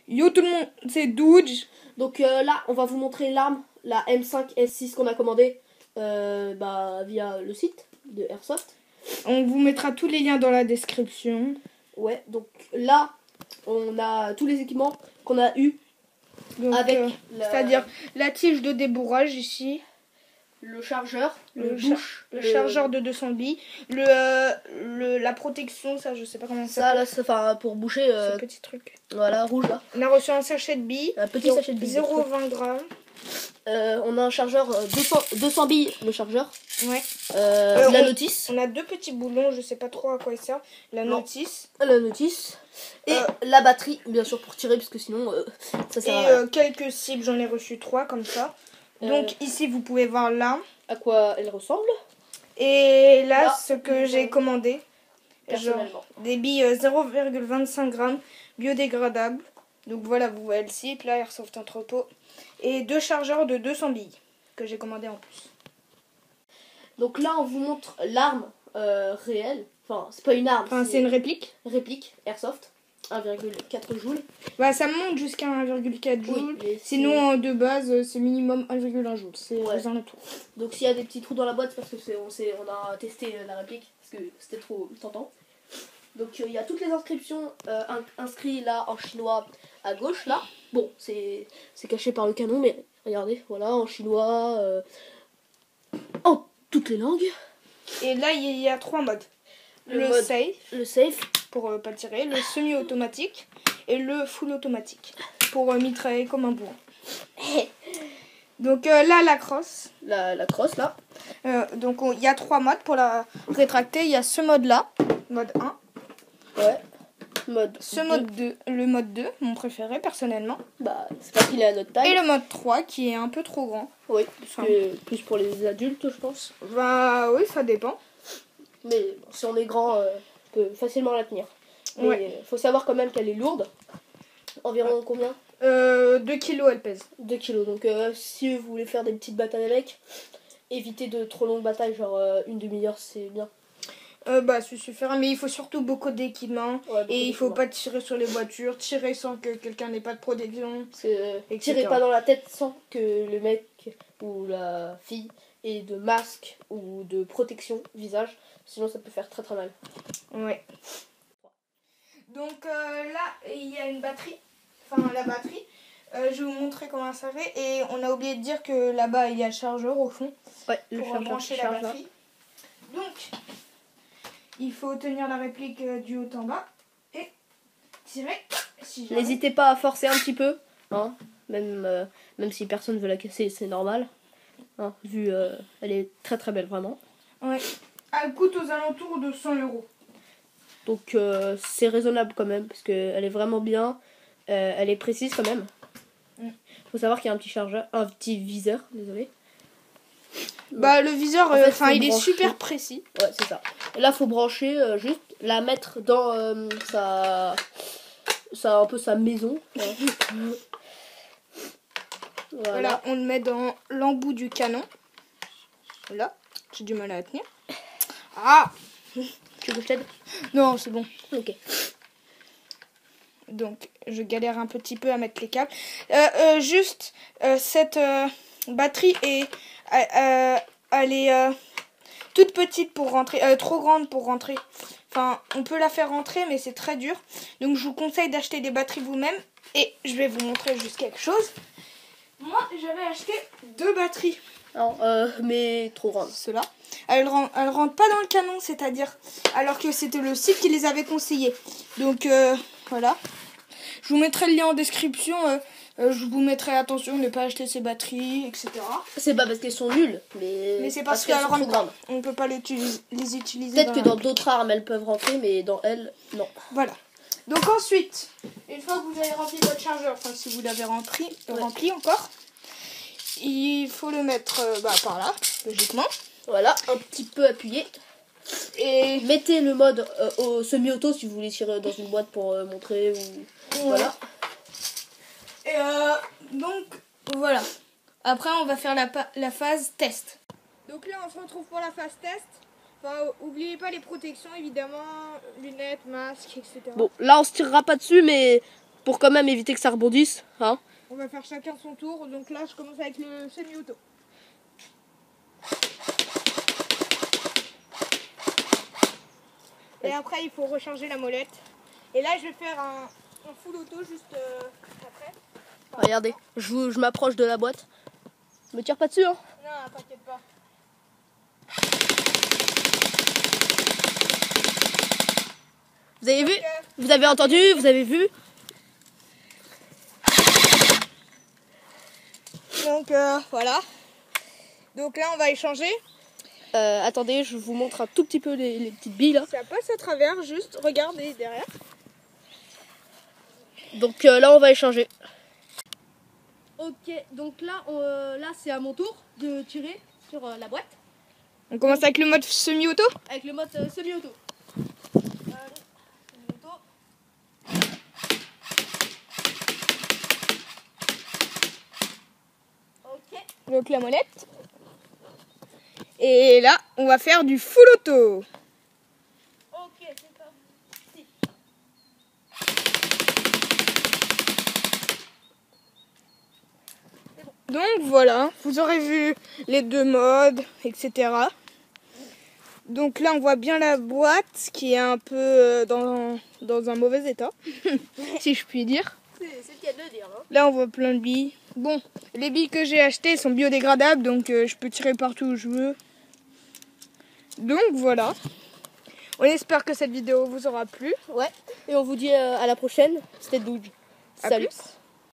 Yo tout le monde, c'est Douge. Donc là, on va vous montrer l'arme, la M5S6 qu'on a commandée via le site de Airsoft. On vous mettra tous les liens dans la description. Ouais, donc là, on a tous les équipements qu'on a eu. Avec, c'est-à-dire la tige de débourrage ici. Le chargeur, le chargeur de 200 billes, la protection, ça je sais pas comment ça là, c'est pour boucher ce petit truc. Voilà, rouge là. On a reçu un sachet de billes, un petit sachet de billes, 0,20 grammes. On a un chargeur 200 billes, le chargeur. Ouais. La notice. On a deux petits boulons, je sais pas trop à quoi ils servent. La notice. Et la batterie, bien sûr, pour tirer, parce que sinon ça sert à rien. Et quelques cibles, j'en ai reçu 3 comme ça. Donc ici vous pouvez voir l'arme. À quoi elle ressemble. Et là ce que j'ai commandé. Personnellement. Des billes 0,25 grammes biodégradables. Donc voilà, vous voyez le site, là, Airsoft Entrepôt. Et 2 chargeurs de 200 billes que j'ai commandé en plus. Donc là, on vous montre l'arme réelle. Enfin, c'est pas une arme. Enfin, c'est une réplique. Réplique, Airsoft. 1,4 joules. Bah, ça monte jusqu'à 1,4 joules. Oui, sinon, de base, c'est minimum 1,1 joule. C'est aux alentours. Donc, s'il y a des petits trous dans la boîte, c'est parce que on a testé la réplique. Parce que c'était trop tentant. Donc, il y a toutes les inscriptions inscrites là en chinois à gauche. Là, bon, c'est caché par le canon, mais regardez, voilà, en chinois, en toutes les langues. Et là, il y a 3 modes. Le safe pour pas tirer, le semi-automatique et le full automatique pour mitrailler comme un bourrin. Donc là, la crosse. La crosse là. Donc il y a 3 modes pour la rétracter. Il y a ce mode là, mode 1. Ouais. Le mode 2, mon préféré personnellement. Bah, c'est parce qu'il est à notre taille. Et le mode 3 qui est un peu trop grand. Oui, plus pour les adultes, je pense. Bah oui, ça dépend. Mais si on est grand, on peut facilement la tenir. Mais faut savoir quand même qu'elle est lourde. Environ combien 2 kilos elle pèse. 2 kilos. Donc si vous voulez faire des petites batailles avec, évitez de trop longues batailles, genre une demi-heure, c'est bien. Bah ça suffira, mais il faut surtout beaucoup d'équipements. Et il faut pas tirer sur les voitures, tirer sans que quelqu'un n'ait pas de protection. Tirez pas dans la tête sans que le mec ou la fille ait de masque ou de protection visage. Sinon ça peut faire très très mal. Ouais. Donc là il y a une batterie. Enfin la batterie. Je vais vous montrer comment ça fait. Et on a oublié de dire que là-bas il y a le chargeur au fond. Ouais, pour brancher la batterie. Donc il faut tenir la réplique du haut en bas et tirer. N'hésitez pas à forcer un petit peu, hein, même si personne ne veut la casser, c'est normal. Hein, vu elle est très très belle vraiment. Ouais. Elle coûte aux alentours de 100 €. Donc c'est raisonnable quand même parce qu'elle est vraiment bien. Elle est précise quand même. Faut savoir qu'il y a un petit chargeur, un petit viseur, désolé. Bah le viseur, il est super précis. Ouais, c'est ça. Et là, faut brancher, juste la mettre dans un peu sa maison. Ouais. Voilà, on le met dans l'embout du canon. Là, j'ai du mal à la tenir. Ah, tu veux que je t'aide? Non, c'est bon. Ok. Donc, je galère un petit peu à mettre les câbles. Cette batterie elle est toute petite pour rentrer, trop grande pour rentrer. Enfin, on peut la faire rentrer, mais c'est très dur. Donc, je vous conseille d'acheter des batteries vous-même. Et je vais vous montrer juste quelque chose. Moi, j'avais acheté 2 batteries. Non, mais trop grande. Ceux-là. Elle rentre pas dans le canon, c'est-à-dire, alors que c'était le site qui les avait conseillés. Donc, voilà. Je vous mettrai le lien en description. Je vous mettrai attention de ne pas acheter ces batteries, etc. C'est pas parce qu'elles sont nulles, mais c'est parce qu'elles rentrent grandes. On peut pas les utiliser. Peut-être que dans d'autres armes elles peuvent rentrer, mais dans elles, non. Voilà. Donc ensuite, une fois que vous avez rempli votre chargeur, enfin si vous l'avez rempli encore, il faut le mettre par là, logiquement. Voilà, un petit peu appuyé. Et mettez le mode au semi-auto si vous voulez tirer dans une boîte pour montrer. Voilà. Et donc, voilà. Après, on va faire la phase test. Donc là, on se retrouve pour la phase test. Enfin, oubliez pas les protections, évidemment, lunettes, masques, etc. Bon, là, on se tirera pas dessus, mais pour quand même éviter que ça rebondisse. Hein. On va faire chacun son tour. Donc là, je commence avec le semi-auto. Et après, il faut recharger la molette. Et là, je vais faire un full auto juste après. Regardez, je m'approche de la boîte. Me tire pas dessus, hein. Non, t'inquiète pas. Vous avez vu? Vous avez entendu? Vous avez vu? Donc voilà. Donc là, on va échanger. Attendez, je vous montre un tout petit peu les petites billes là. Ça passe à travers, juste regardez derrière. Donc là, on va échanger. Ok, donc là, là c'est à mon tour de tirer sur la boîte. On commence avec le mode semi-auto. Avec le mode semi-auto. Ok. Donc la molette. Et là, on va faire du full auto. Ok, c'est parti. Donc voilà, vous aurez vu les deux modes, etc. Donc là, on voit bien la boîte qui est un peu dans un mauvais état, si je puis dire. C'est le cas de le dire. Hein. Là, on voit plein de billes. Bon, les billes que j'ai achetées sont biodégradables, donc je peux tirer partout où je veux. Donc voilà. On espère que cette vidéo vous aura plu. Ouais, et on vous dit à la prochaine. C'était Doug. À Salut. plus.